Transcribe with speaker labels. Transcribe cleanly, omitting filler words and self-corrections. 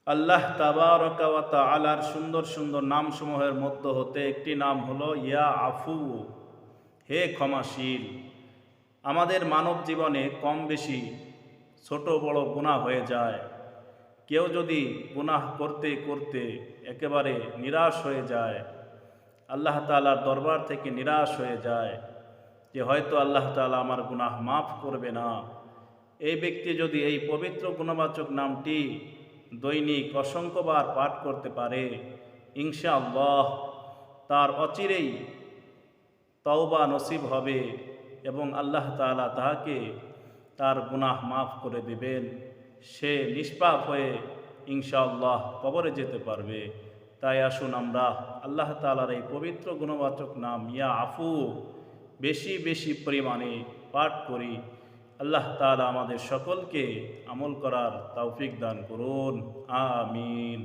Speaker 1: আল্লাহ তাবারকা ওয়া তাআলার সুন্দর সুন্দর নামসমূহের মধ্য হতে একটি নাম হলো ইয়া আফু, হে ক্ষমাশীল। আমাদের মানব জীবনে কম বেশি ছোট বড় গুনাহ হয়ে যায়। কেউ যদি গুনাহ করতে করতে একেবারে নিরাশ হয়ে যায়, আল্লাহ তাআলার দরবার থেকে নিরাশ হয়ে যায় যে হয়তো আল্লাহ তাআলা আমার গুনাহ মাফ করবে না, এই ব্যক্তি যদি এই পবিত্র গুণবাচক নামটি দৈনিক অসংখ্যবার পাঠ করতে পারে, ইনশাআল্লাহ তার অচিরেই তওবা নসিব হবে এবং আল্লাহ তাআলা তাহাকে তার গুনাহ মাফ করে দেবেন। সে নিষ্পাপ হয়ে ইনশাআল্লাহ কবরে যেতে পারবে। তাই আসুন আমরা আল্লাহ তাআলার এই পবিত্র গুণবাচক নাম ইয়া আফু বেশি বেশি পরিমাণে পাঠ করি। আল্লাহ তাআলা আমাদের সকলকে আমল করার তৌফিক দান করুন। আমিন।